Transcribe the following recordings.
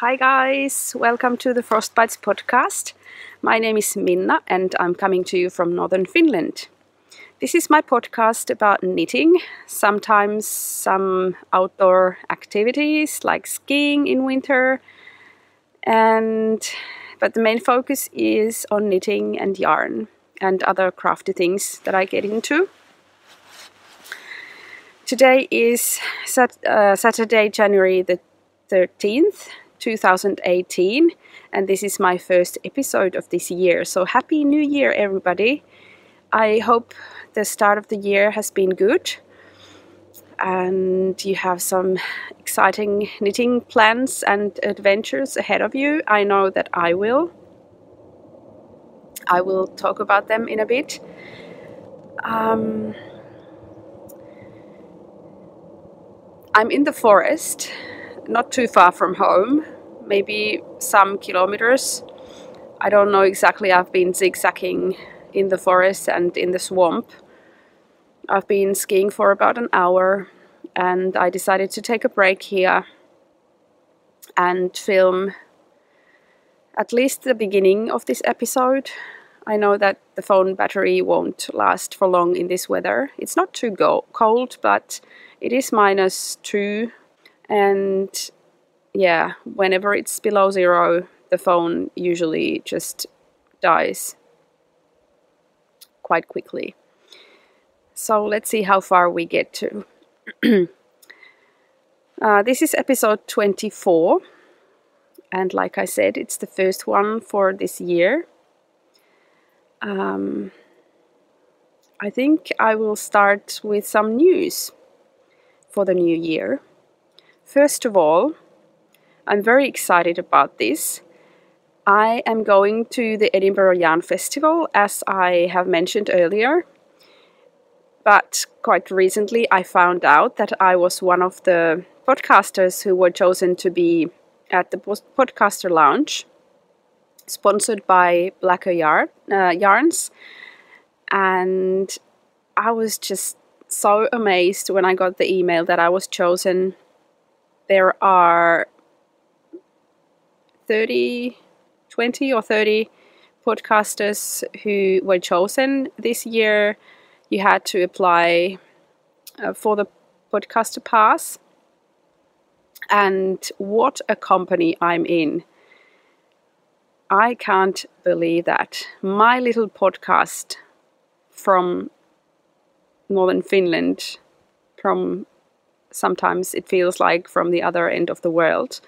Hi guys, welcome to the Frostbites podcast. My name is Minna and I'm coming to you from Northern Finland. This is my podcast about knitting, sometimes some outdoor activities like skiing in winter, but the main focus is on knitting and yarn and other crafty things that I get into. Today is Saturday, January the 13th. 2018, and this is my first episode of this year. So happy new year everybody. I hope the start of the year has been good and you have some exciting knitting plans and adventures ahead of you. I know that I will talk about them in a bit. I'm in the forest, not too far from home, maybe some kilometers. I don't know exactly. I've been zigzagging in the forest and in the swamp. I've been skiing for about an hour and I decided to take a break here and film at least the beginning of this episode. I know that the phone battery won't last for long in this weather. It's not too cold, but it is -2. And yeah, whenever it's below 0, the phone usually just dies quite quickly. So let's see how far we get to. This is episode 24. And like I said, it's the first one for this year. I think I will start with some news for the new year. First of all, I'm very excited about this. I am going to the Edinburgh Yarn Festival, as I have mentioned earlier. But quite recently I found out that I was one of the podcasters who were chosen to be at the podcaster lounge, sponsored by Blacker Yarns. And I was just so amazed when I got the email that I was chosen. There are 20 or 30 podcasters who were chosen this year. You had to apply for the podcaster pass. And what a company I'm in. I can't believe that. My little podcast from Northern Finland, from sometimes it feels like from the other end of the world,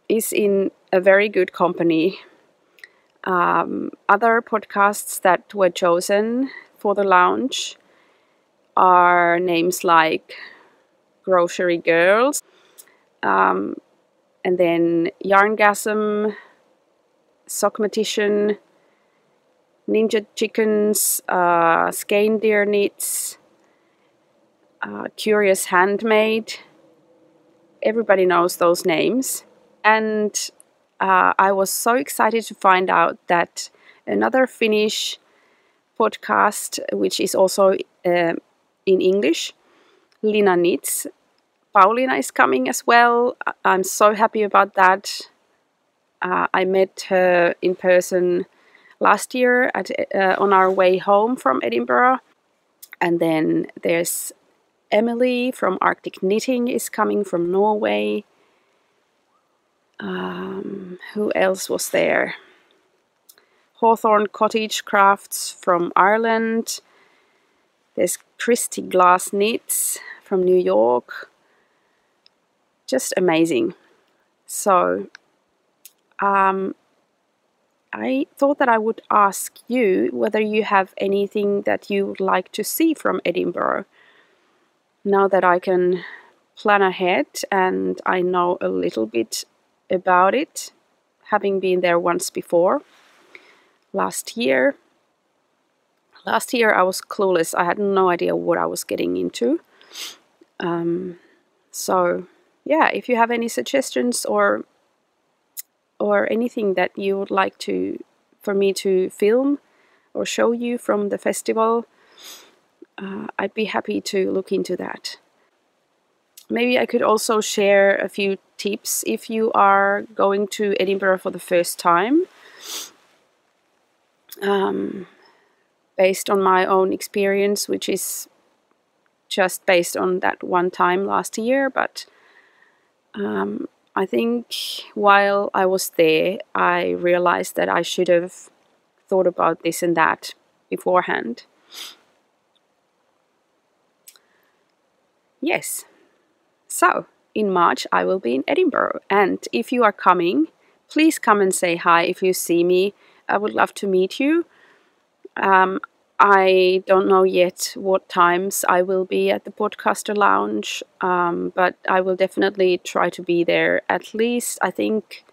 is in a very good company. Other podcasts that were chosen for the lounge are names like Grocery Girls, and then Yarngasm, Sockmatician, Ninja Chickens, Skein Knits, Curious Handmade. Everybody knows those names. And I was so excited to find out that another Finnish podcast, which is also in English, Lina Knits, Pauliina is coming as well. I'm so happy about that. I met her in person last year on our way home from Edinburgh. And then there's Emily from Arctic Knitting is coming from Norway. Who else was there? Hawthorne Cottage Crafts from Ireland. There's Christy Glass Knits from New York. Just amazing. So I thought that I would ask you whether you have anything that you would like to see from Edinburgh. now that I can plan ahead and I know a little bit about it, having been there once before, last year. Last year I was clueless. I had no idea what I was getting into. So yeah, if you have any suggestions or anything that you would like for me to film or show you from the festival, I'd be happy to look into that. Maybe I could also share a few tips if you are going to Edinburgh for the first time. Based on my own experience, which is just based on that one time last year, but I think while I was there, I realized that I should have thought about this and that beforehand. Yes. So, in March I will be in Edinburgh, and if you are coming, please come and say hi if you see me. I would love to meet you. I don't know yet what times I will be at the Podcaster Lounge, but I will definitely try to be there. At least, I think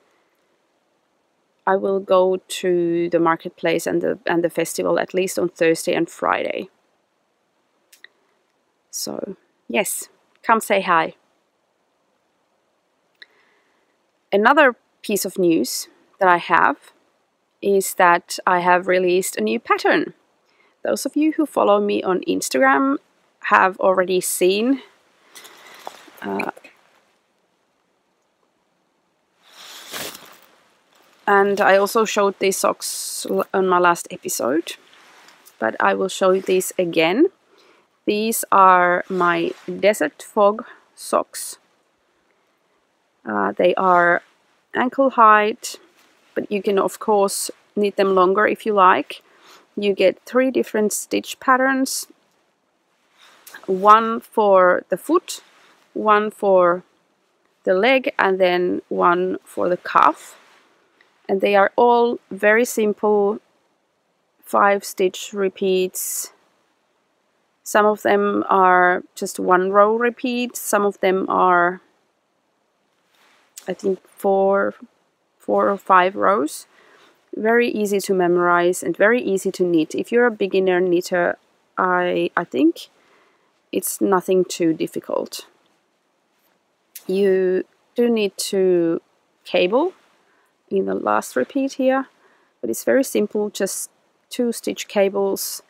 I will go to the marketplace and the festival at least on Thursday and Friday. So, yes, come say hi. Another piece of news that I have is that I have released a new pattern. Those of you who follow me on Instagram have already seen and I also showed these socks on my last episode, but I will show you these again. These are my Desert Fog socks. They are ankle height, but you can of course knit them longer if you like. You get 3 different stitch patterns, one for the foot, one for the leg, and then one for the calf. And they are all very simple 5-stitch repeats. Some of them are just 1 row repeat, some of them are I think 4 or 5 rows. Very easy to memorize and very easy to knit. If you're a beginner knitter, I think it's nothing too difficult. You do need to cable in the last repeat here, but it's very simple, just 2 stitch cables,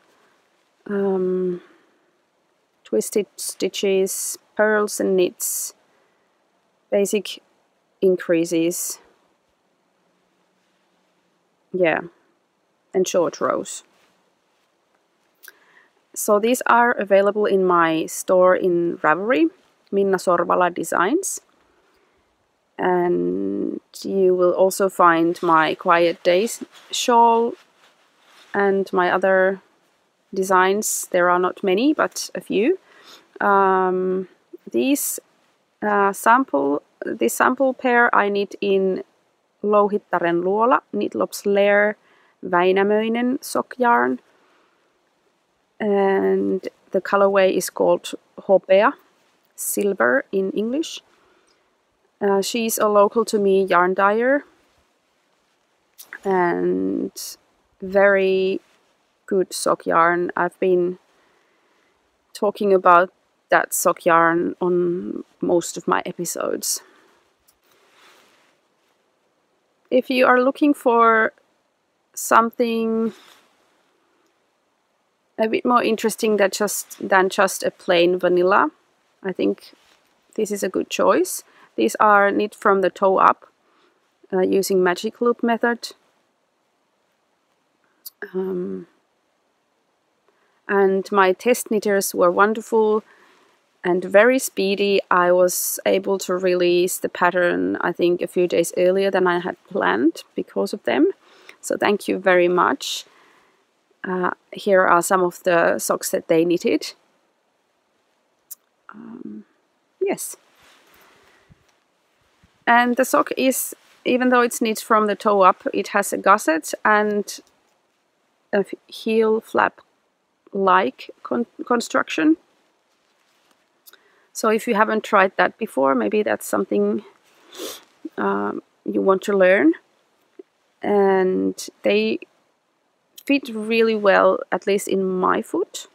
twisted stitches, purls and knits, basic increases. Yeah, and short rows. So these are available in my store in Ravelry, Minna Sorvala Designs. And you will also find my Quiet Days shawl and my other designs. There are not many, but a few. This sample pair I knit in Louhittaren luola, Knitlops Lair, Väinämöinen sock yarn, and the colorway is called Hopea, silver in English. She's a local to me yarn dyer, and very good sock yarn. I've been talking about that sock yarn on most of my episodes. If you are looking for something a bit more interesting than just a plain vanilla, I think this is a good choice. These are knit from the toe up using magic loop method. And my test knitters were wonderful and very speedy. I was able to release the pattern, I think, a few days earlier than I had planned because of them. So thank you very much. Here are some of the socks that they knitted. Yes. And the sock is, even though it's knit from the toe up, it has a gusset and a heel flap-like construction. So if you haven't tried that before, maybe that's something you want to learn. And they fit really well, at least in my foot.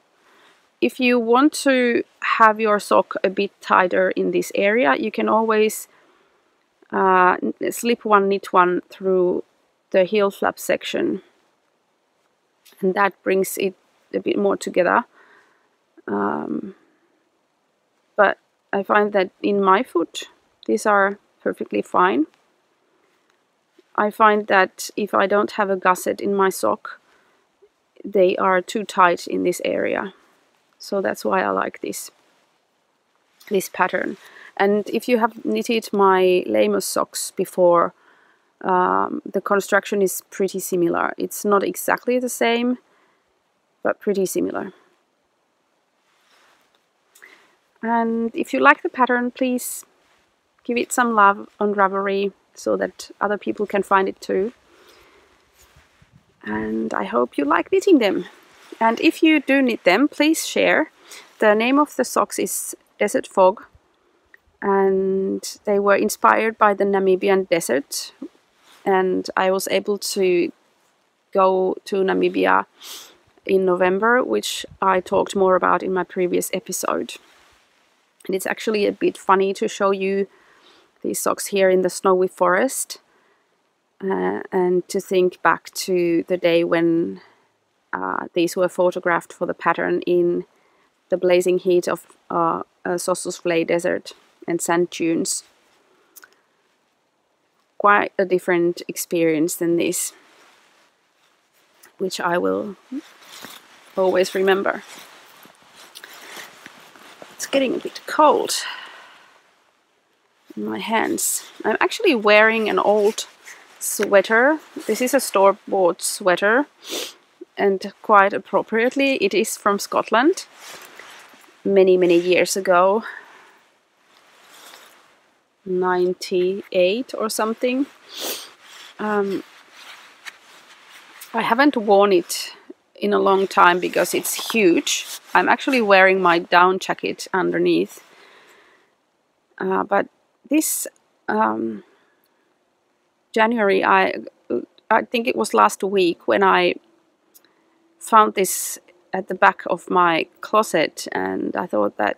If you want to have your sock a bit tighter in this area, you can always slip one, knit one through the heel flap section, and that brings it a bit more together. But I find that in my foot, these are perfectly fine. I find that if I don't have a gusset in my sock, they are too tight in this area. So that's why I like this pattern. And if you have knitted my Lamos socks before, the construction is pretty similar. It's not exactly the same, but pretty similar. And if you like the pattern, please give it some love on Ravelry so that other people can find it too. And I hope you like knitting them. And if you do knit them, please share. The name of the socks is Desert Fog, and they were inspired by the Namibian desert. And I was able to go to Namibia in November, which I talked more about in my previous episode. And it's actually a bit funny to show you these socks here in the snowy forest, and to think back to the day when these were photographed for the pattern in the blazing heat of Sossusvlei desert and sand dunes. Quite a different experience than this, which I will always remember. It's getting a bit cold in my hands. I'm actually wearing an old sweater. This is a store-bought sweater, and quite appropriately it is from Scotland many years ago, 98 or something. I haven't worn it in a long time because it's huge. I'm actually wearing my down jacket underneath, but this January, I think it was last week, when I found this at the back of my closet, and I thought that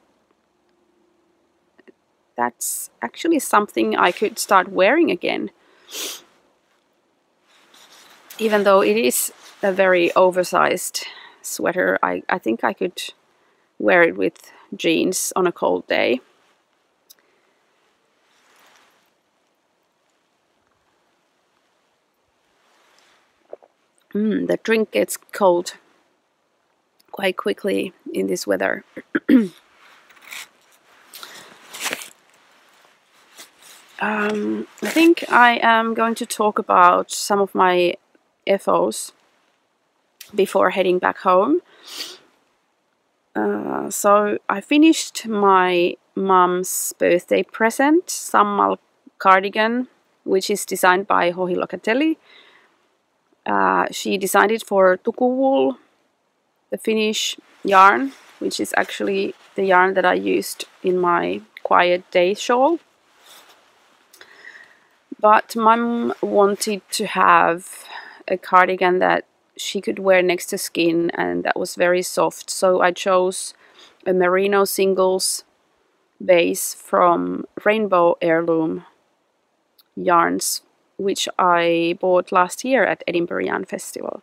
that's actually something I could start wearing again. Even though it is a very oversized sweater, I think I could wear it with jeans on a cold day. The drink gets cold quite quickly in this weather. I think I am going to talk about some of my FOs before heading back home. So I finished my mum's birthday present, Sammal cardigan, which is designed by Hohi Locatelli. She designed it for tukuwool, the Finnish yarn, which is actually the yarn that I used in my quiet day shawl. But Mum wanted to have a cardigan that she could wear next to skin and that was very soft, so I chose a merino singles base from Rainbow Heirloom yarns, which I bought last year at Edinburgh Yarn Festival.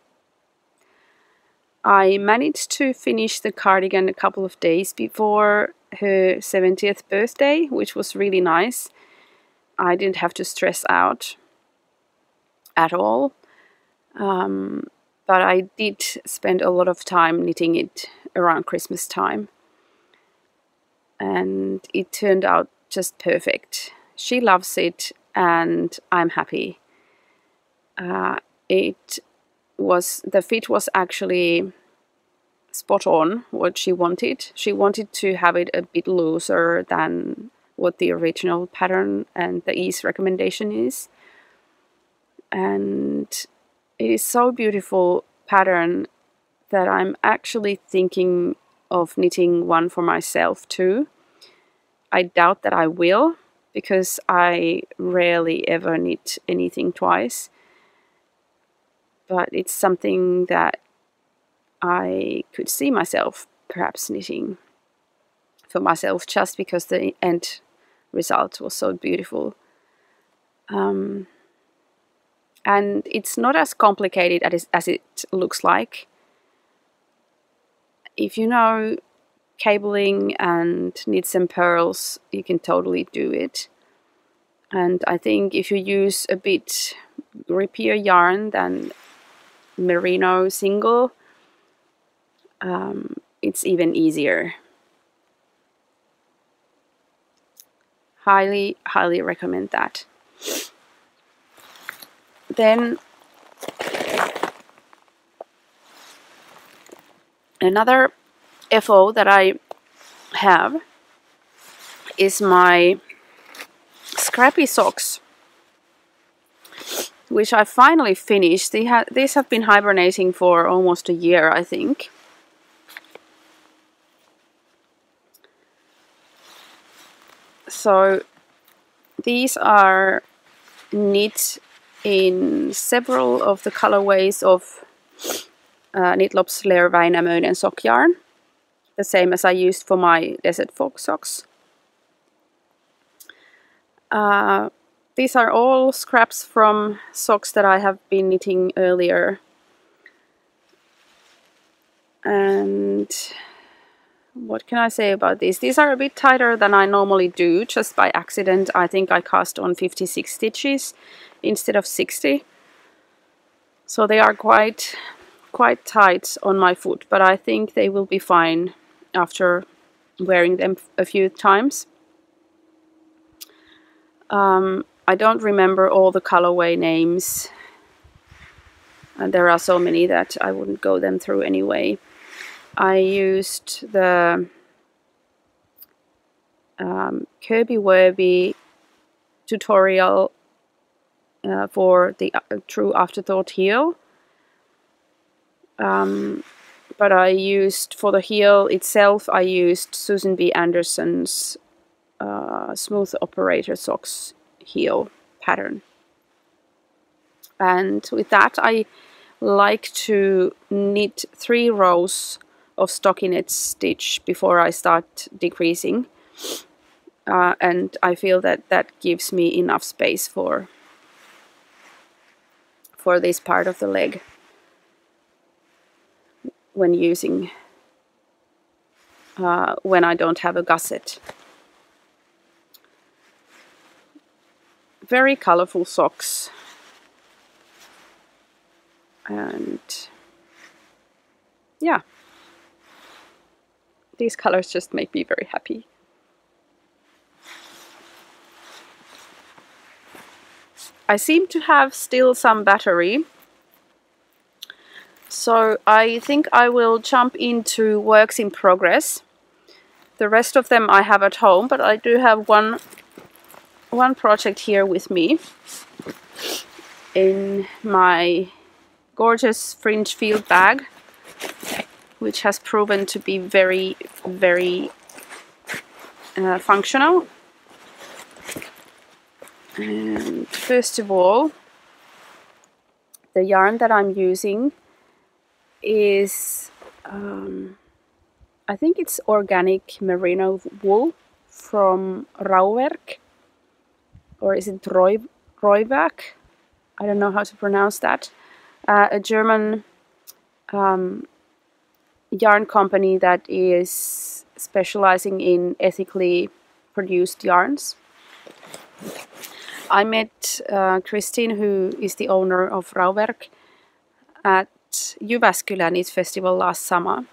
I managed to finish the cardigan a couple of days before her 70th birthday, which was really nice. I didn't have to stress out at all. But I did spend a lot of time knitting it around Christmas time. And it turned out just perfect. She loves it and I'm happy. The fit was actually spot on what she wanted. She wanted to have it a bit looser than what the original pattern and the ease recommendation is. And it is so beautiful pattern that I'm actually thinking of knitting one for myself too. I doubt that I will, because I rarely ever knit anything twice. But it's something that I could see myself perhaps knitting for myself, just because the end result was so beautiful. And it's not as complicated as it looks like. If you know cabling and knits and purls, you can totally do it. And I think if you use a bit grippier yarn than merino single, it's even easier. Highly, highly recommend that. Then another FO that I have is my scrappy socks, which I finally finished. These have been hibernating for almost a year, I think. So these are knit in several of the colorways of Knitlops Lair Väinämöinen sock yarn, the same as I used for my Desert Fog socks. These are all scraps from socks that I have been knitting earlier. And what can I say about these? These are a bit tighter than I normally do, just by accident. I think I cast on 56 stitches instead of 60. So they are quite tight on my foot, but I think they will be fine after wearing them a few times. I don't remember all the colorway names, and there are so many that I wouldn't go them through anyway. I used the Kirby Werby tutorial for the True Afterthought heel. But I used, for the heel itself, I used Susan B. Anderson's Smooth Operator Socks heel pattern. And with that, I like to knit 3 rows of stockinette stitch before I start decreasing. And I feel that that gives me enough space for this part of the leg when using, when I don't have a gusset. Very colorful socks. And yeah, these colors just make me very happy. I seem to have still some battery, so I think I will jump into works in progress. The rest of them I have at home, but I do have one project here with me in my gorgeous fringe field bag, which has proven to be very, very functional. And first of all, the yarn that I'm using is, I think it's organic merino wool from Ravelry, or is it Roivac? I don't know how to pronounce that. A German yarn company that is specializing in ethically produced yarns. I met Christine, who is the owner of Ravelry, at Jyväskylä Knit Festival last summer,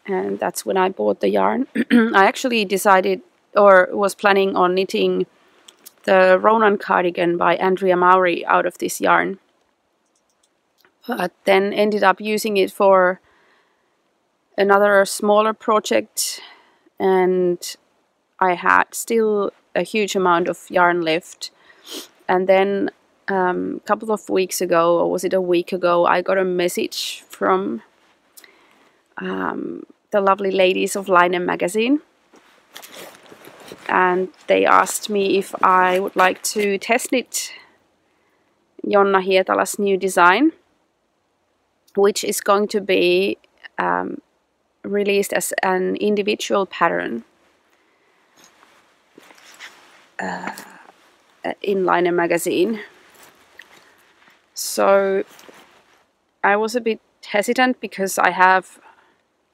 and that's when I bought the yarn. I actually decided, or was planning on knitting the Ronan cardigan by Andrea Maury out of this yarn, but then ended up using it for another smaller project, and I had still a huge amount of yarn left. And then a couple of weeks ago, or was it a week ago, I got a message from the lovely ladies of Linen magazine, and they asked me if I would like to test knit Jonna Hietala's new design, which is going to be released as an individual pattern in Line magazine. So I was a bit hesitant because I have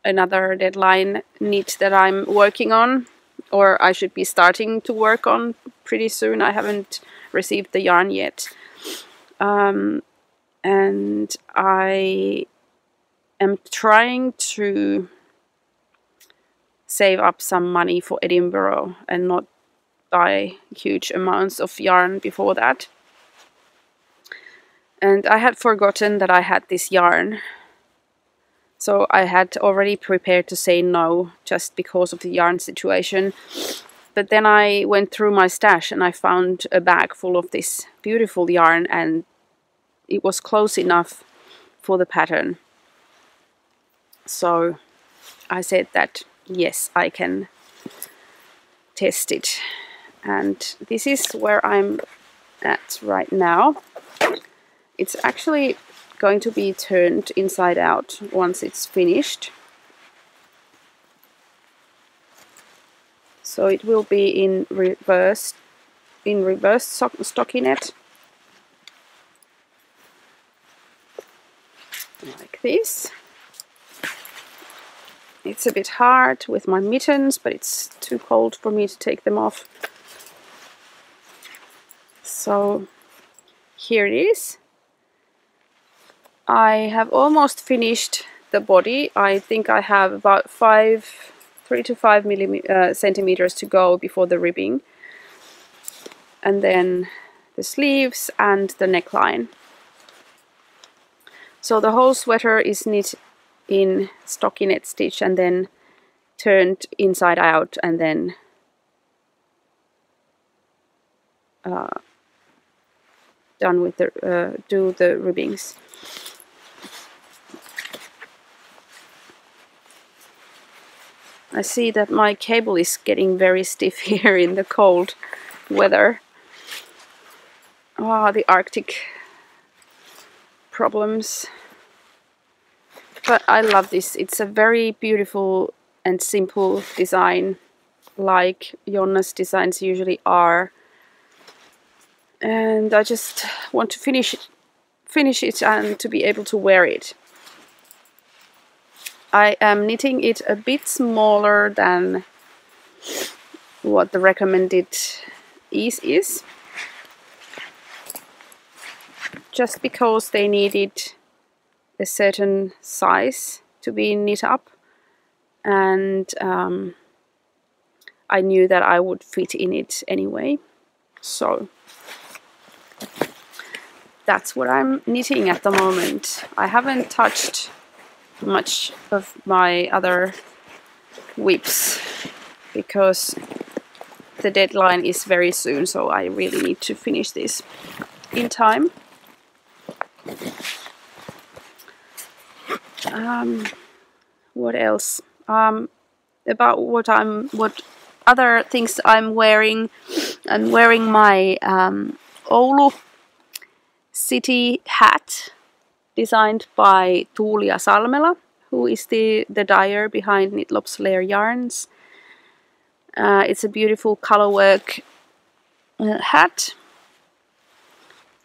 another deadline knit that I'm working on, or I should be starting to work on pretty soon. I haven't received the yarn yet. And I am trying to save up some money for Edinburgh and not buy huge amounts of yarn before that. And I had forgotten that I had this yarn. So I had already prepared to say no just because of the yarn situation. But then I went through my stash and I found a bag full of this beautiful yarn, and it was close enough for the pattern. So I said that yes, I can test it. And this is where I'm at right now. It's actually going to be turned inside out once it's finished. So it will be in reverse stockinette, like this. It's a bit hard with my mittens, but it's too cold for me to take them off. So here it is. I have almost finished the body. I think I have about 3 to 5 centimeters to go before the ribbing. And then the sleeves and the neckline. So the whole sweater is knit in stockinette stitch and then turned inside out, and then done with the do the ribbings. I see that my cable is getting very stiff here in the cold weather. Ah, the Arctic problems. But I love this. It's a very beautiful and simple design, like Jonna's designs usually are. And I just want to finish it and to be able to wear it. I am knitting it a bit smaller than what the recommended ease is, just because they needed a certain size to be knit up, and I knew that I would fit in it anyway. So that's what I'm knitting at the moment. I haven't touched much of my other whips because the deadline is very soon, so I really need to finish this in time. What else? About what other things I'm wearing. I'm wearing my Oulu city hat, designed by Tuulia Salmela, who is the dyer behind Knitlop's Lair Yarns. It's a beautiful colorwork hat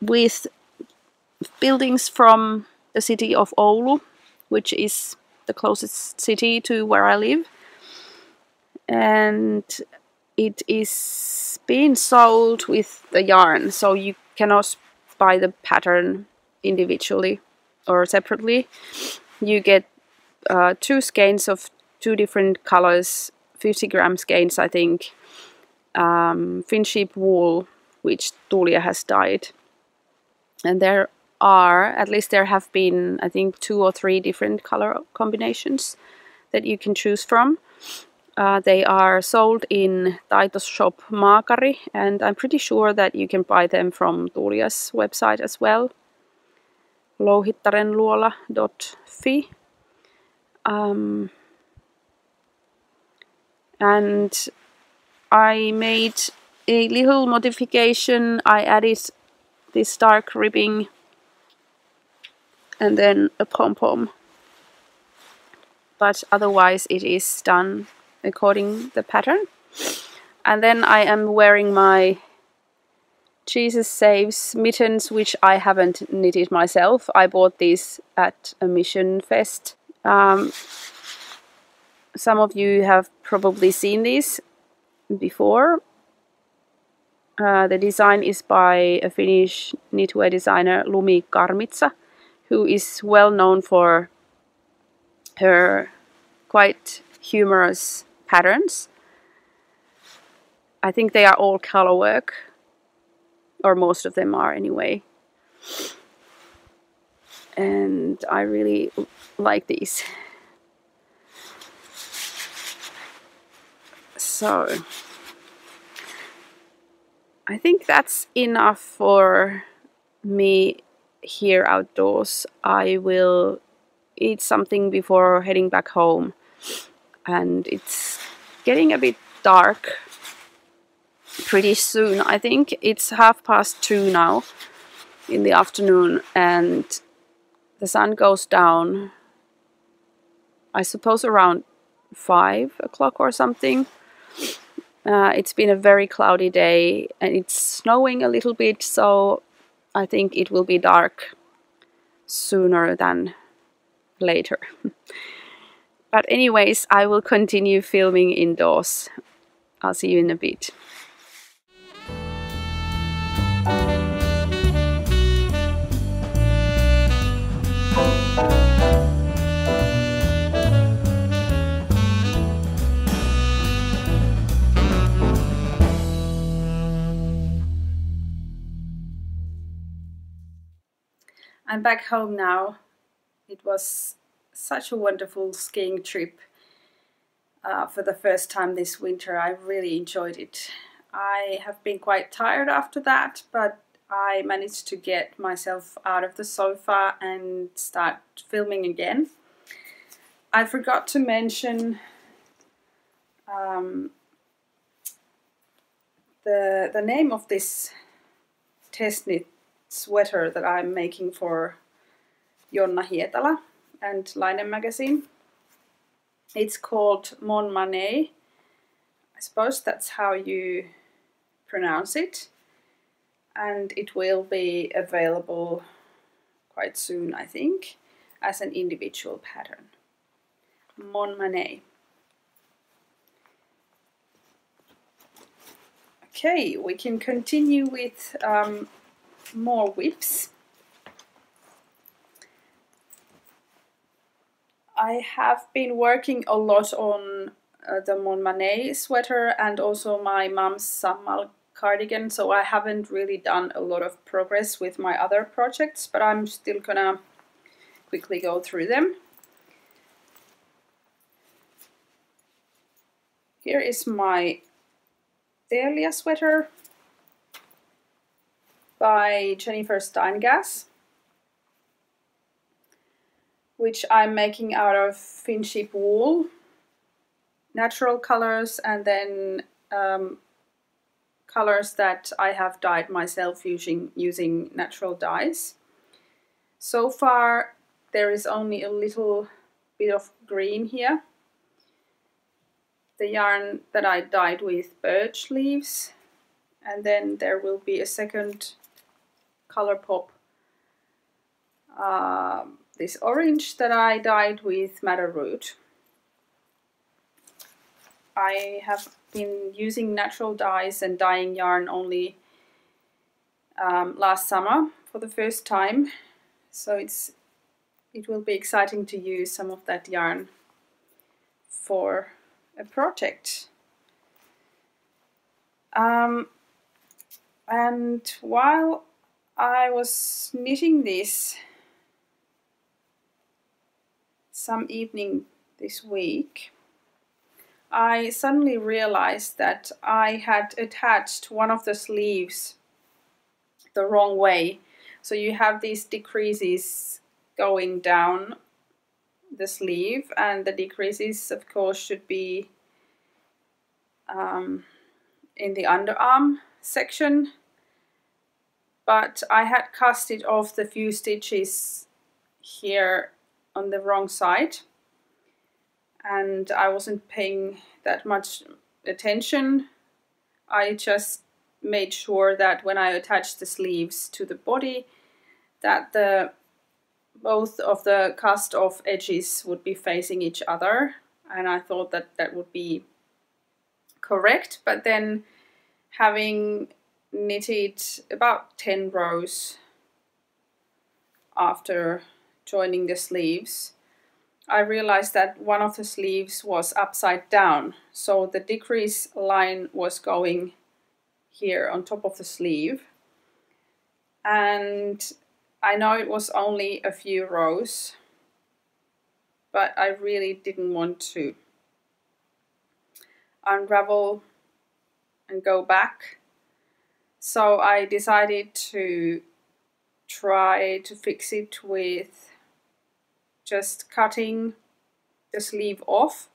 with buildings from the city of Oulu, which is the closest city to where I live. And it is being sold with the yarn, so you cannot buy the pattern individually or separately. You get 2 skeins of 2 different colors, 50-gram skeins, I think, Finship wool, which Tuulia has dyed. And there have been, I think, 2 or 3 different color combinations that you can choose from. They are sold in Taitos shop Maakari, and I'm pretty sure that you can buy them from Tuulia's website as well, louhittarenluola.fi. And I made a little modification. I added this dark ribbing and then a pom-pom. But otherwise it is done according the pattern. And then I am wearing my Jesus Saves mittens, which I haven't knitted myself. I bought these at a mission fest. Some of you have probably seen these before. The design is by a Finnish knitwear designer, Lumi Karmitsa, who is well known for her quite humorous patterns. I think they are all color work, or most of them are anyway. And I really like these. So I think that's enough for me here outdoors. I will eat something before heading back home, and it's getting a bit dark pretty soon. I think it's 2:30 now in the afternoon, and the sun goes down, I suppose, around 5 o'clock or something. It's been a very cloudy day and it's snowing a little bit, so I think it will be dark sooner than later. But anyways, I will continue filming indoors. I'll see you in a bit. I'm back home now. It was such a wonderful skiing trip for the first time this winter. I really enjoyed it. I have been quite tired after that, but I managed to get myself out of the sofa and start filming again. I forgot to mention the name of this test knit sweater that I'm making for Jonna Hietala and Laine magazine. It's called Mon Manet. I suppose that's how you pronounce it. And it will be available quite soon, I think, as an individual pattern. Mon Manet. Okay, we can continue with more whips. I have been working a lot on the Mon Manet sweater and also my mom's Sammal cardigan, so I haven't really done a lot of progress with my other projects, but I'm still gonna quickly go through them. Here is my Delia sweater by Jennifer Steingass, which I'm making out of Finship wool, natural colors, and then colors that I have dyed myself using natural dyes. So far there is only a little bit of green here. The yarn that I dyed with birch leaves, and then there will be a second color pop, this orange that I dyed with madder root. I have been using natural dyes and dyeing yarn only last summer for the first time, so it will be exciting to use some of that yarn for a project. And while I was knitting this some evening this week, I suddenly realized that I had attached one of the sleeves the wrong way. So you have these decreases going down the sleeve, and the decreases of course should be in the underarm section, but I had casted off the few stitches here on the wrong side, and I wasn't paying that much attention. I just made sure that when I attached the sleeves to the body, that both of the cast off edges would be facing each other, and I thought that that would be correct. But then, having knitted about 10 rows after joining the sleeves, I realized that one of the sleeves was upside down, so the decrease line was going here on top of the sleeve, and I know it was only a few rows, but I really didn't want to unravel and go back, so I decided to try to fix it with just cutting the sleeve off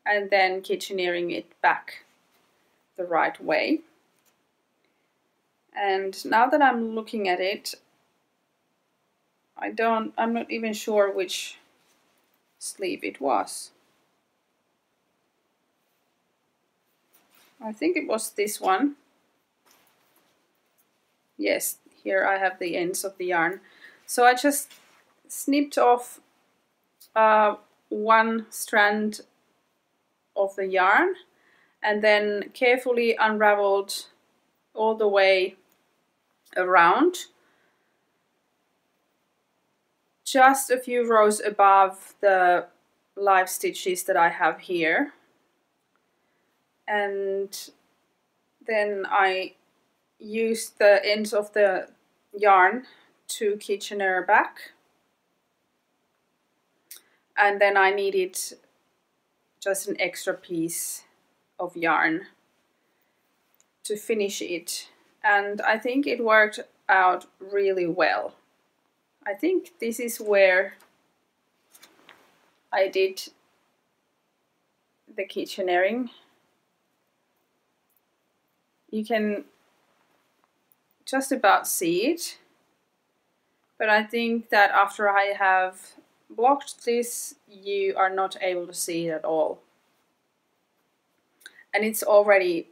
and then kitcheneering it back the right way. And now that I'm looking at it, I'm not even sure which sleeve it was. I think it was this one. Yes, here I have the ends of the yarn. So I just snipped off one strand of the yarn and then carefully unraveled all the way around, just a few rows above the live stitches that I have here. And then I used the ends of the yarn to kitchener back, and then I needed just an extra piece of yarn to finish it, and I think it worked out really well. I think this is where I did the kitchenering. You can just about see it, but I think that after I have blocked this, you are not able to see it at all. And it's already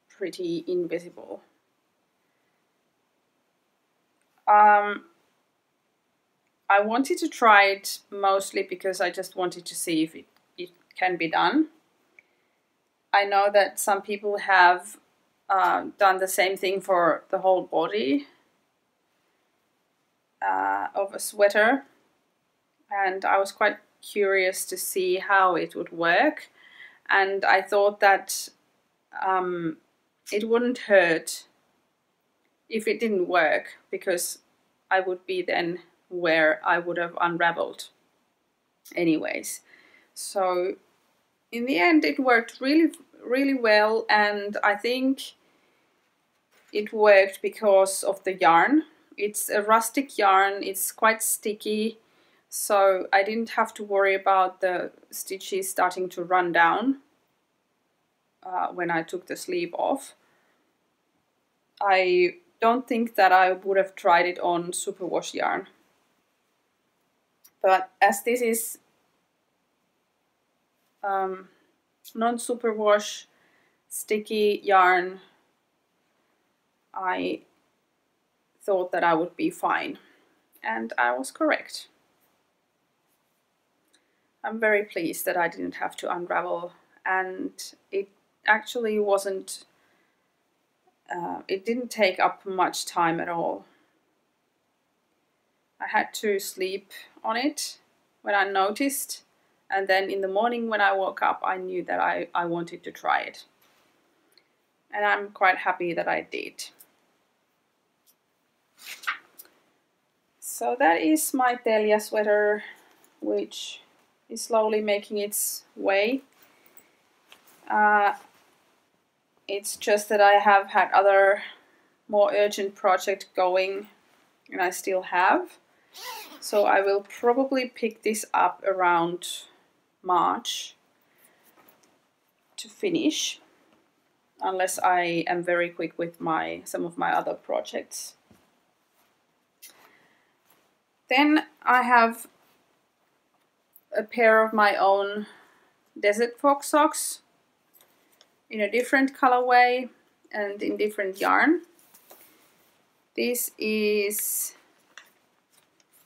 pretty invisible. I wanted to try it mostly because I just wanted to see if it can be done. I know that some people have done the same thing for the whole body of a sweater, and I was quite curious to see how it would work, and I thought that it wouldn't hurt if it didn't work, because I would be then where I would have unraveled anyways. So in the end it worked really well, and I think it worked because of the yarn. It's a rustic yarn, it's quite sticky, so I didn't have to worry about the stitches starting to run down when I took the sleeve off. I don't think that I would have tried it on superwash yarn, but as this is non-superwash sticky yarn, I thought that I would be fine, and I was correct. I'm very pleased that I didn't have to unravel, and it actually wasn't, it didn't take up much time at all. I had to sleep on it when I noticed, and then in the morning when I woke up I knew that I wanted to try it. And I'm quite happy that I did. So that is my Telia sweater, which is slowly making its way. It's just that I have had other more urgent projects going, and I still have. So I will probably pick this up around March to finish. unless I am very quick with some of my other projects. Then I have a pair of my own Desert Fox socks in a different colorway and in different yarn. This is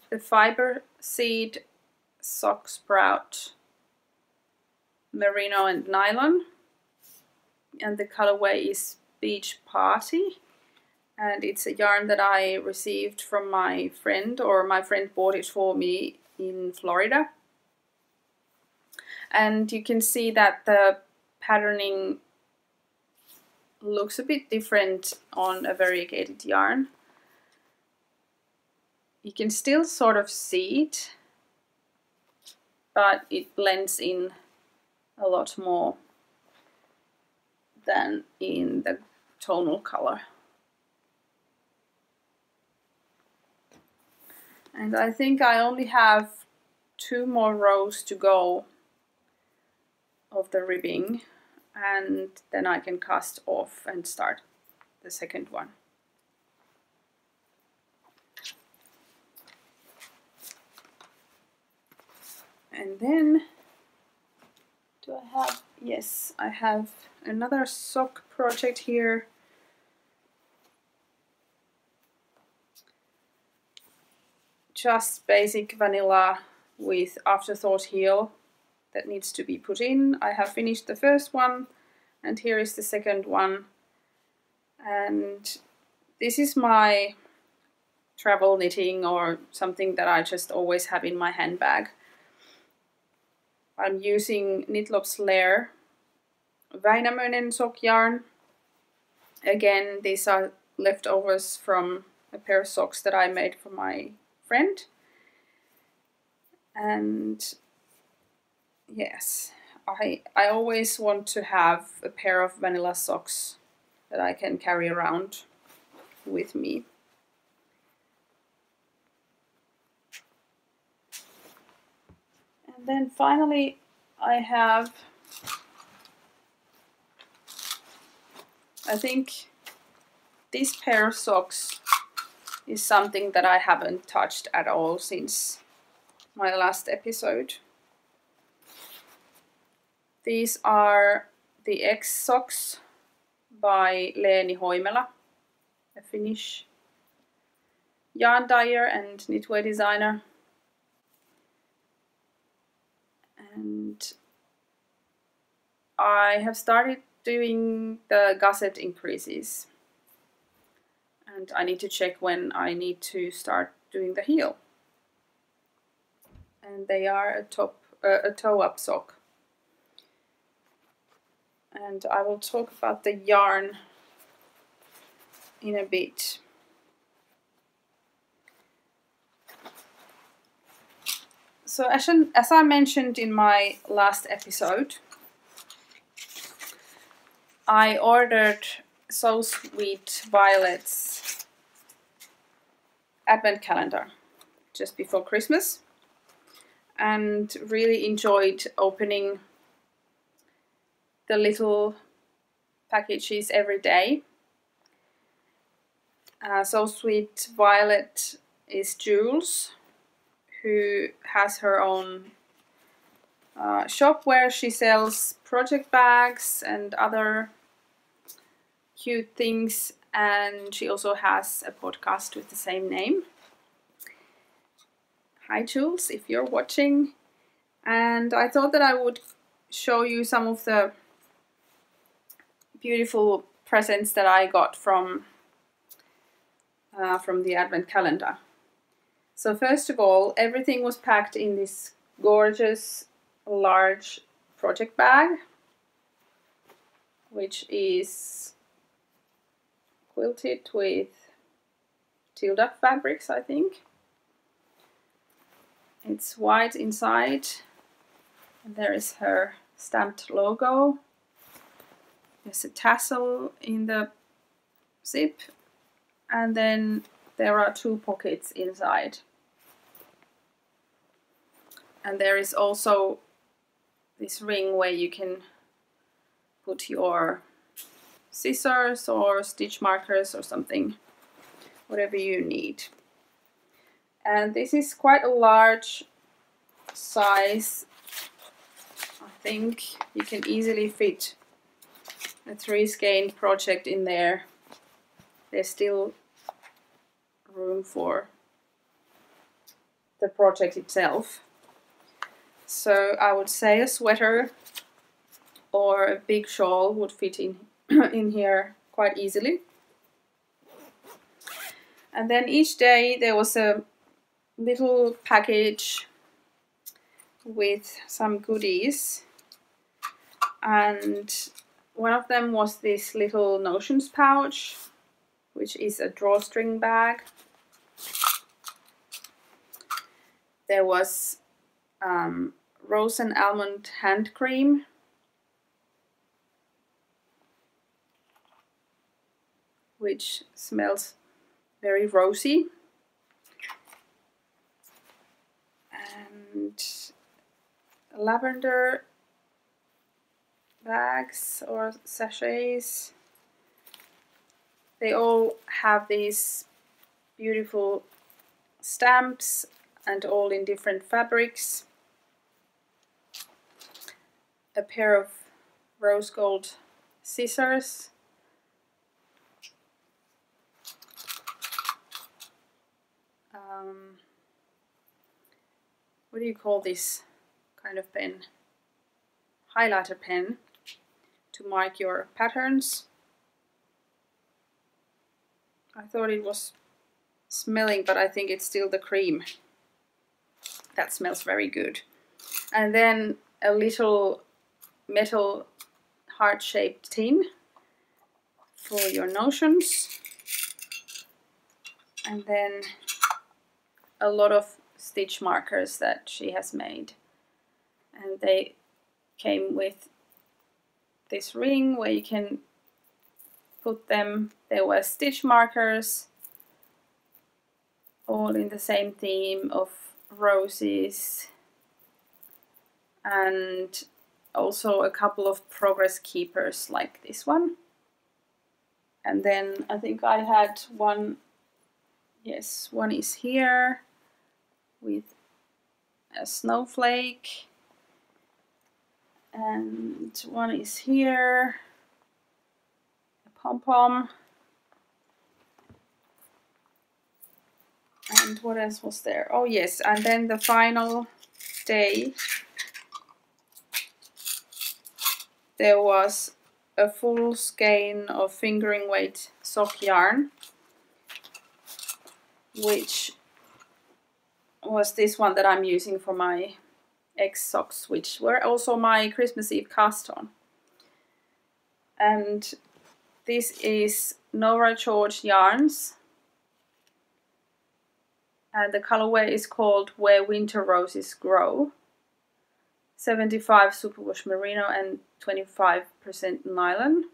the Fiber Seed Sock Sprout Merino and Nylon, and the colorway is Beach Party, and it's a yarn that I received from my friend, or my friend bought it for me in Florida. And you can see that the patterning looks a bit different on a variegated yarn. You can still sort of see it, but it blends in a lot more than in the tonal color. And I think I only have 2 more rows to go of the ribbing, and then I can cast off and start the second one. And then, do I have, yes, I have another sock project here. Just basic vanilla with afterthought heel that needs to be put in. I have finished the first one, and here is the second one. And this is my travel knitting, or something that I just always have in my handbag. I'm using Knitlop's Lair Väinämöinen sock yarn. Again, these are leftovers from a pair of socks that I made for my friend. And yes, I always want to have a pair of vanilla socks that I can carry around with me. And then finally I have, I think this pair of socks is something that I haven't touched at all since my last episode. These are the X socks by Leeni Hoimela, a Finnish yarn dyer and knitwear designer. And I have started doing the gusset increases, and I need to check when I need to start doing the heel. And they are a toe-up sock. And I will talk about the yarn in a bit. So as I mentioned in my last episode, I ordered So Sweet Violet's advent calendar just before Christmas, and really enjoyed opening the little packages every day. So Sweet Violet is Jules, who has her own shop where she sells project bags and other cute things, and she also has a podcast with the same name. Hi Jules, if you're watching. And I thought that I would show you some of the beautiful presents that I got from the advent calendar. So first of all, everything was packed in this gorgeous large project bag, which is quilted with teal duck fabrics, I think. It's white inside, and there is her stamped logo. There's a tassel in the zip, and then there are 2 pockets inside. And there is also this ring where you can put your scissors or stitch markers or something, whatever you need. And this is quite a large size. I think you can easily fit a 3 skein project in there. There's still room for the project itself. So I would say a sweater or a big shawl would fit in in here quite easily. And then each day there was a little package with some goodies, and one of them was this little notions pouch, which is a drawstring bag. There was rose and almond hand cream, which smells very rosy, and lavender bags or sachets. They all have these beautiful stamps and all in different fabrics. A pair of rose gold scissors. What do you call this kind of pen? Highlighter pen to mark your patterns. I thought it was smelling, but I think it's still the cream. That smells very good. And then a little metal heart-shaped tin for your notions. And then a lot of stitch markers that she has made. And they came with this ring where you can put them. There were stitch markers, all in the same theme of roses, and also a couple of progress keepers like this one. And then I think I had one, yes, one is here with a snowflake, and one is here, a pom-pom. And what else was there? Oh yes, and then the final day there was a full skein of fingering weight sock yarn, which was this one that I'm using for my egg socks, which were also my Christmas Eve cast on. And this is Nora George yarns, and the colorway is called Where Winter Roses Grow. 75 superwash merino and 25% nylon.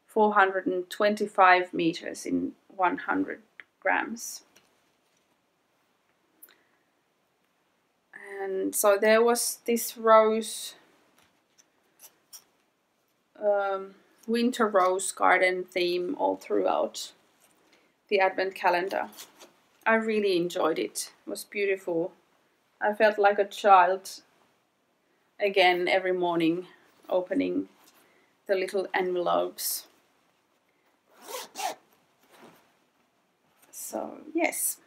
425 meters in 100 grams. And so there was this rose, winter rose garden theme all throughout the advent calendar. I really enjoyed it. It was beautiful. I felt like a child again every morning opening the little envelopes. So yes,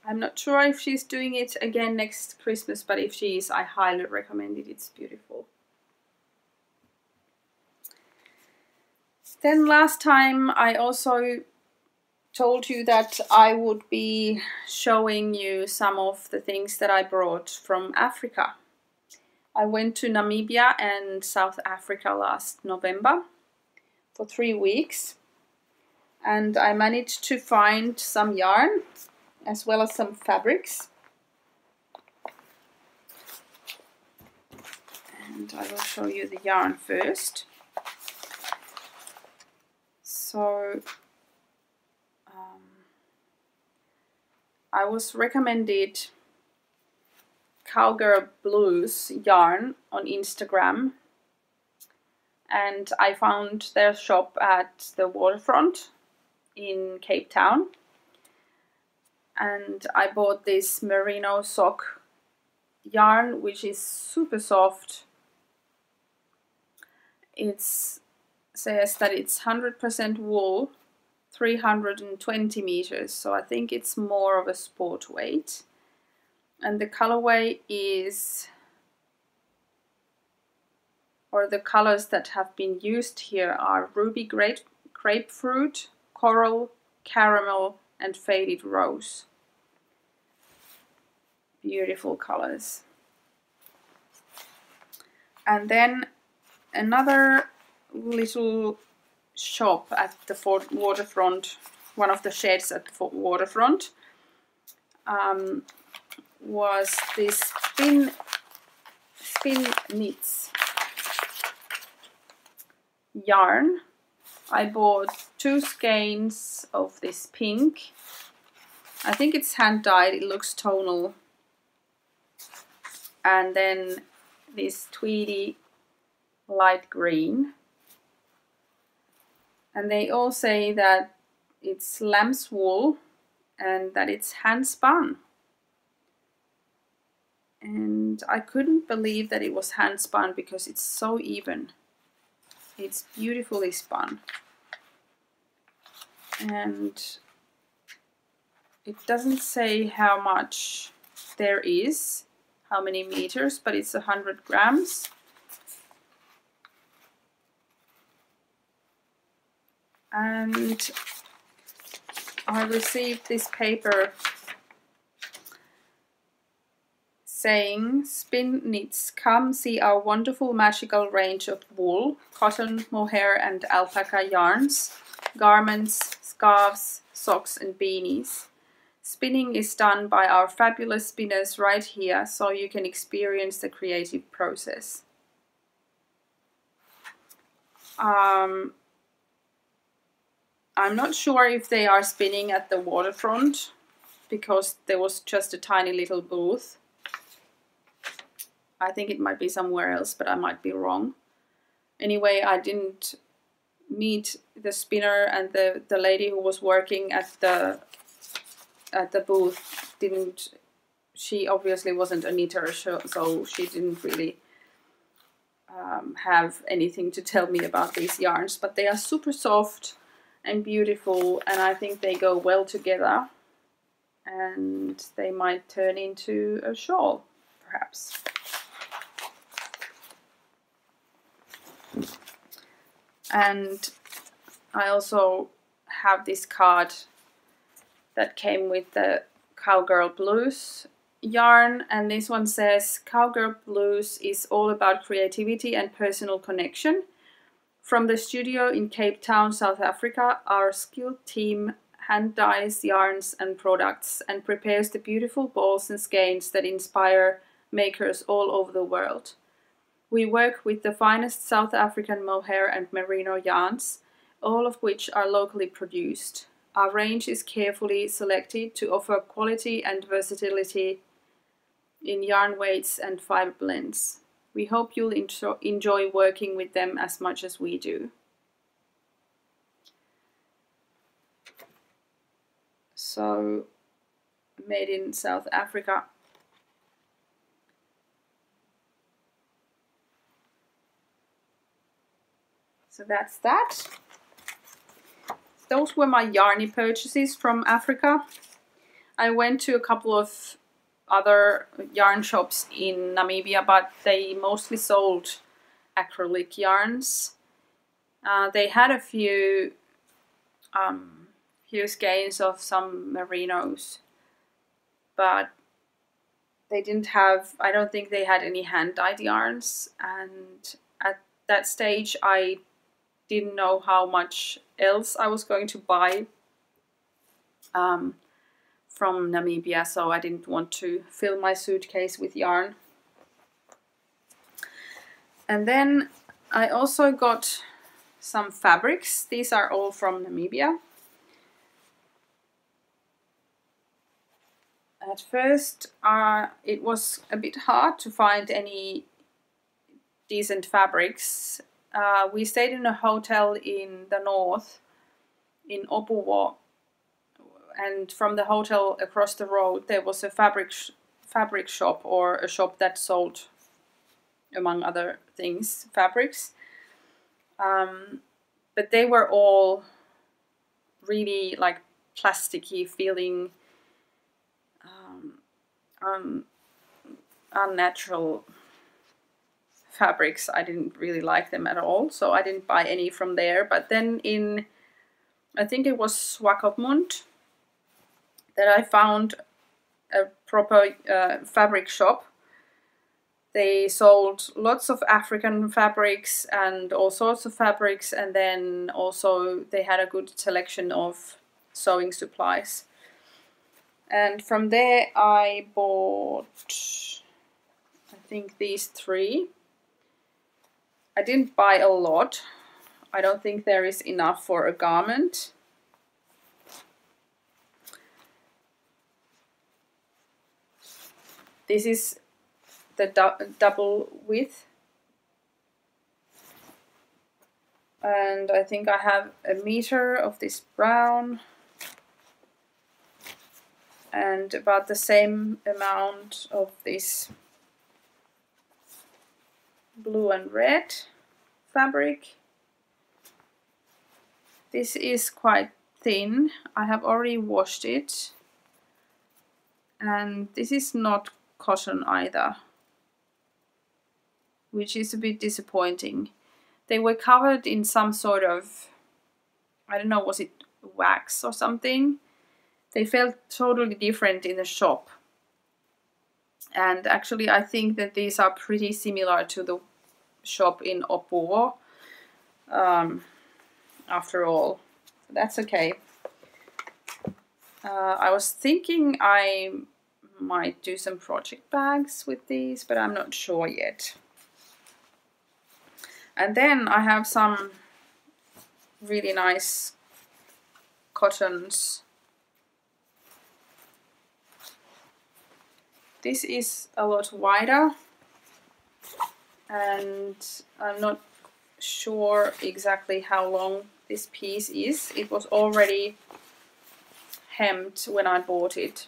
I'm not sure if she's doing it again next Christmas, but if she is, I highly recommend it. It's beautiful. Then last time I also told you that I would be showing you some of the things that I brought from Africa. I went to Namibia and South Africa last November for 3 weeks, and I managed to find some yarn as well as some fabrics. And I will show you the yarn first. So I was recommended Cowgirl Blues yarn on Instagram, and I found their shop at the waterfront in Cape Town. And I bought this merino sock yarn, which is super soft. It says that it's 100% wool, 320 meters, so I think it's more of a sport weight. And the colorway is, or the colors that have been used here are ruby grapefruit, coral, caramel, and faded rose. Beautiful colors. And then another little shop at the waterfront, one of the sheds at the waterfront, was this spin knits yarn. I bought 2 skeins of this pink. I think it's hand dyed, it looks tonal. And then this tweedy light green. And they all say that it's lamb's wool and that it's hand spun. And I couldn't believe that it was hand spun because it's so even. It's beautifully spun. And it doesn't say how much there is, how many meters, but it's 100 grams. And I received this paper saying, "Spin knits, come see our wonderful magical range of wool, cotton, mohair and alpaca yarns, garments, scarves, socks and beanies. Spinning is done by our fabulous spinners right here, so you can experience the creative process." I'm not sure if they are spinning at the waterfront because there was just a tiny little booth. I think it might be somewhere else, but I might be wrong. Anyway, I didn't meet the spinner, and the lady who was working at the booth didn't. She obviously wasn't a knitter, so she didn't really have anything to tell me about these yarns. But they are super soft and beautiful, and I think they go well together, and they might turn into a shawl, perhaps. And I also have this card that came with the Cowgirl Blues yarn, and this one says, "Cowgirl Blues is all about creativity and personal connection. From the studio in Cape Town, South Africa, our skilled team hand dyes yarns and products and prepares the beautiful balls and skeins that inspire makers all over the world. We work with the finest South African mohair and merino yarns, all of which are locally produced. Our range is carefully selected to offer quality and versatility in yarn weights and fiber blends. We hope you'll enjoy working with them as much as we do." So, made in South Africa. So that's that. Those were my yarny purchases from Africa. I went to a couple of other yarn shops in Namibia, but they mostly sold acrylic yarns. They had a few skeins of some merinos, but they didn't have, I don't think they had any hand-dyed yarns, and at that stage I didn't know how much else I was going to buy from Namibia, so I didn't want to fill my suitcase with yarn. And then I also got some fabrics. These are all from Namibia. At first it was a bit hard to find any decent fabrics. we stayed in a hotel in the north, in Opuvo, and from the hotel across the road there was a fabric shop, or a shop that sold, among other things, fabrics. But they were all really like plasticky feeling, unnatural fabrics. I didn't really like them at all, so I didn't buy any from there. But then in, I think it was Swakopmund, that I found a proper fabric shop. They sold lots of African fabrics and all sorts of fabrics, and then also they had a good selection of sewing supplies. And from there I bought, I think, these 3. I didn't buy a lot. I don't think there is enough for a garment. This is the double width. And I think I have 1 meter of this brown and about the same amount of this blue and red fabric. This is quite thin. I have already washed it. And this is not cotton either, which is a bit disappointing. They were covered in some sort of, I don't know, was it wax or something? They felt totally different in the shop. And actually I think that these are pretty similar to the shop in Opuvo, after all. That's okay. I was thinking I might do some project bags with these, but I'm not sure yet. And then I have some really nice cottons. This is a lot wider, and I'm not sure exactly how long this piece is. It was already hemmed when I bought it,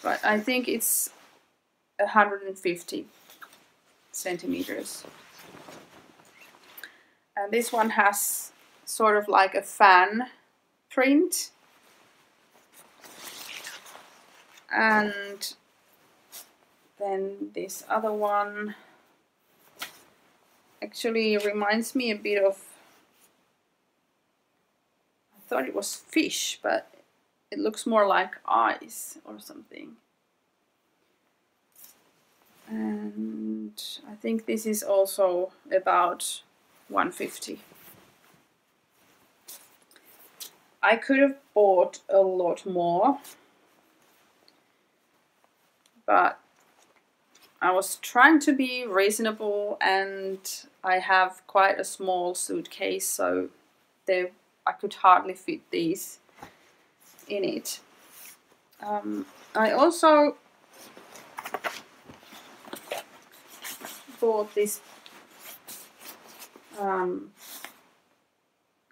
but I think it's 150 centimeters. And this one has sort of like a fan print, and then this other one actually reminds me a bit of, I thought it was fish, but it looks more like eyes or something. And I think this is also about 150. I could have bought a lot more, but I was trying to be reasonable, and I have quite a small suitcase, so I could hardly fit these in it. I also bought this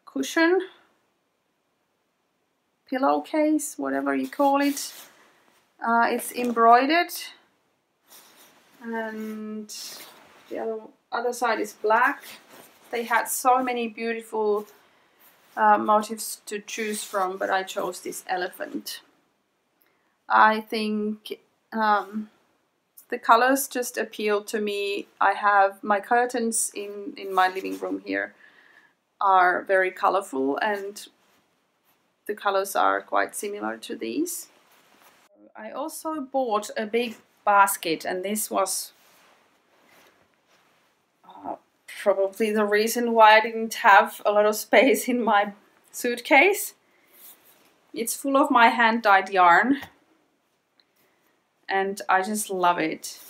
cushion, pillowcase, whatever you call it. It's embroidered, and the other side is black. They had so many beautiful motifs to choose from, but I chose this elephant. I think the colors just appeal to me. I have my curtains in my living room here are very colorful, and the colors are quite similar to these. I also bought a big basket, and this was probably the reason why I didn't have a lot of space in my suitcase. It's full of my hand-dyed yarn, and I just love it.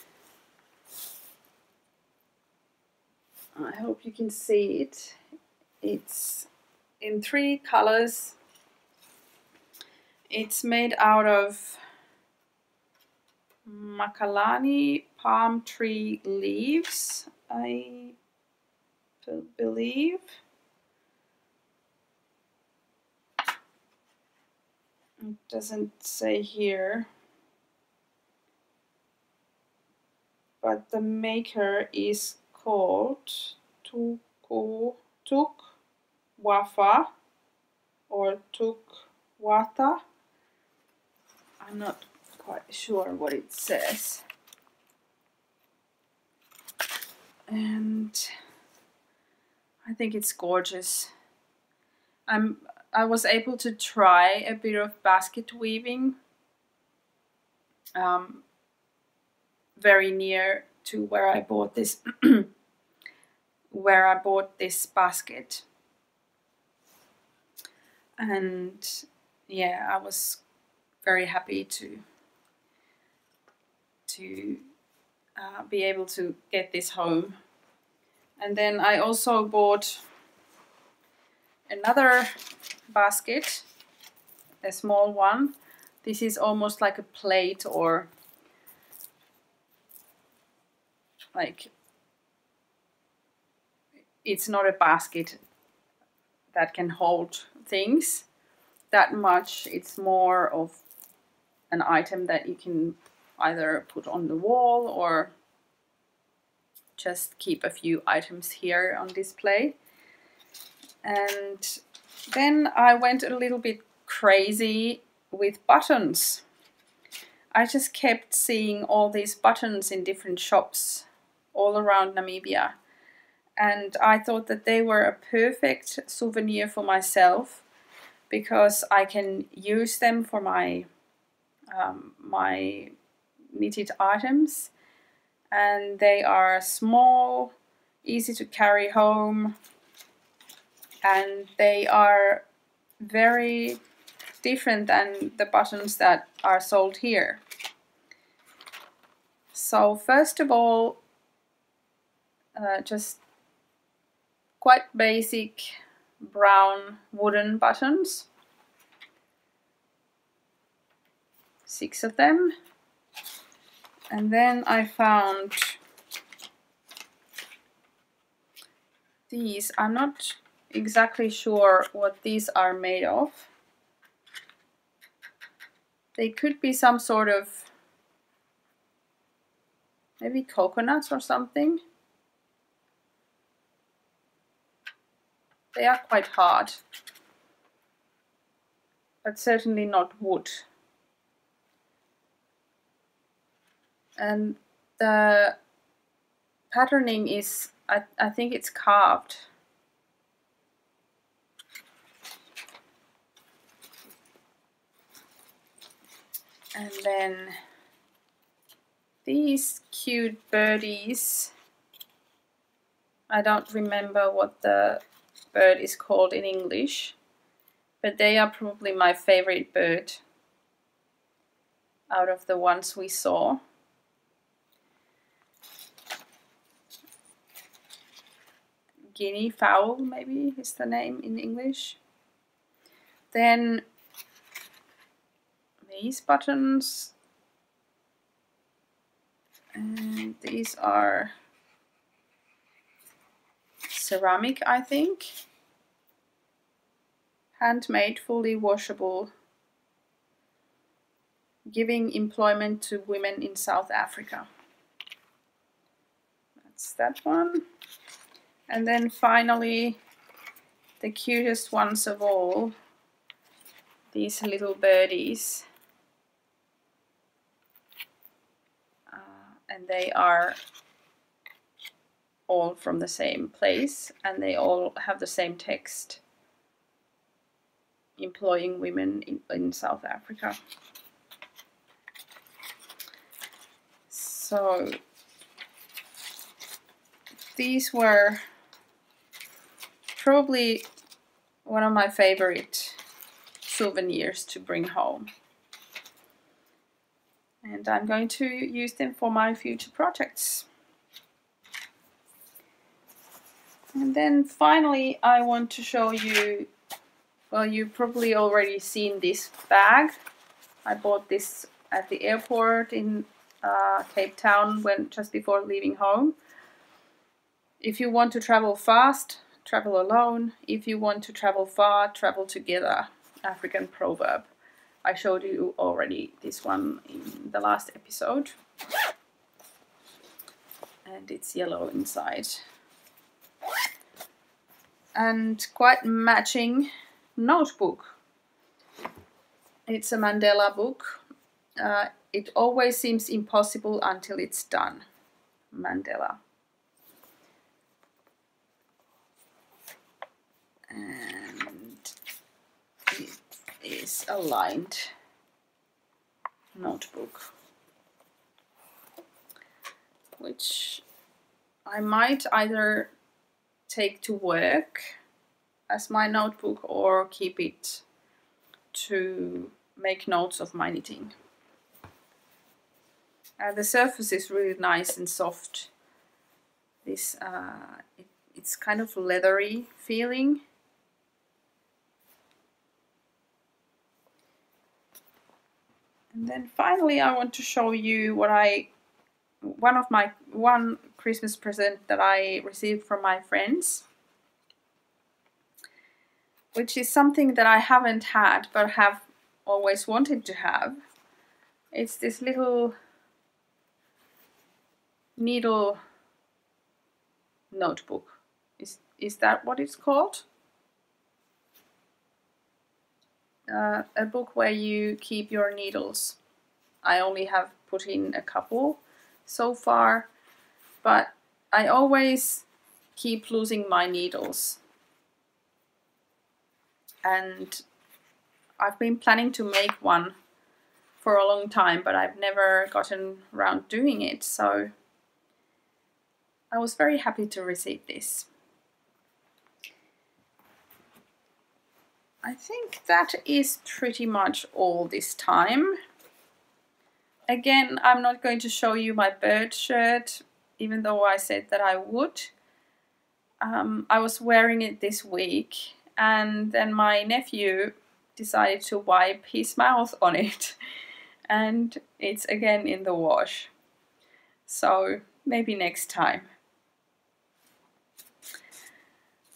I hope you can see it. It's in 3 colors. It's made out of Makalani palm tree leaves I believe. It doesn't say here, but the maker is called Tukwafa or Tukwata. I'm not quite sure what it says. And I think it's gorgeous. I was able to try a bit of basket weaving very near to where I bought this basket. And yeah, I was very happy to be able to get this home. And then I also bought another basket, a small one. This is almost like a plate, or like, it's not a basket that can hold things that much. It's more of an item that you can either put on the wall or just keep a few items here on display. And then I went a little bit crazy with buttons. I just kept seeing all these buttons in different shops all around Namibia. And I thought that they were a perfect souvenir for myself, because I can use them for my my knitted items, and they are small, easy to carry home, and they are very different than the buttons that are sold here. So first of all, just quite basic brown wooden buttons, 6 of them. And then I found these. I'm not exactly sure what these are made of. They could be some sort of, maybe coconuts or something. They are quite hard, but certainly not wood. And the patterning is, I think it's carved. And then these cute birdies, I don't remember what the bird is called in English, but they are probably my favorite bird out of the ones we saw. Guinea fowl, maybe is the name in English. Then these buttons, and these are ceramic, I think. Handmade, fully washable, giving employment to women in South Africa. That's that one. And then finally, the cutest ones of all, these little birdies. And they are all from the same place, and they all have the same text, employing women in South Africa. So these were probably one of my favorite souvenirs to bring home. And I'm going to use them for my future projects. And then finally, I want to show you, well, you've probably already seen this bag. I bought this at the airport in Cape Town just before leaving home. If you want to travel fast, travel alone. If you want to travel far, travel together. African proverb. I showed you already this one in the last episode. And it's yellow inside. And quite matching notebook. It's a Mandela book. It always seems impossible until it's done. Mandela. And it is a lined notebook, which I might either take to work as my notebook or keep it to make notes of my knitting. The surface is really nice and soft. This it's kind of leathery feeling. And then finally I want to show you what one Christmas present that I received from my friends, which is something that I haven't had but have always wanted to have. It's this little needle notebook. Is that what it's called? A book where you keep your needles. I only have put in a couple so far, but I always keep losing my needles. And I've been planning to make one for a long time, but I've never gotten around doing it, so I was very happy to receive this. I think that is pretty much all this time. Again, I'm not going to show you my bird shirt, even though I said that I would. I was wearing it this week, and then my nephew decided to wipe his mouth on it, and it's again in the wash. So maybe next time.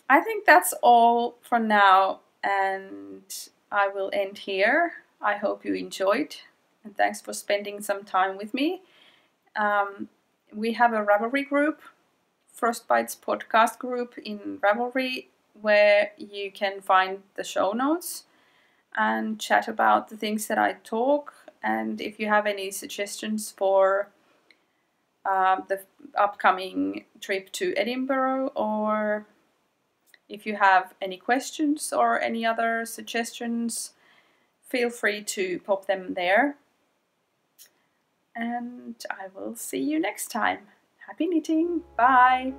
I think that's all for now, and I will end here. I hope you enjoyed, and thanks for spending some time with me. We have a Ravelry group, Frostbites podcast group in Ravelry, where you can find the show notes and chat about the things that I talk. And if you have any suggestions for the upcoming trip to Edinburgh, or if you have any questions or any other suggestions, feel free to pop them there. And I will see you next time. Happy knitting! Bye!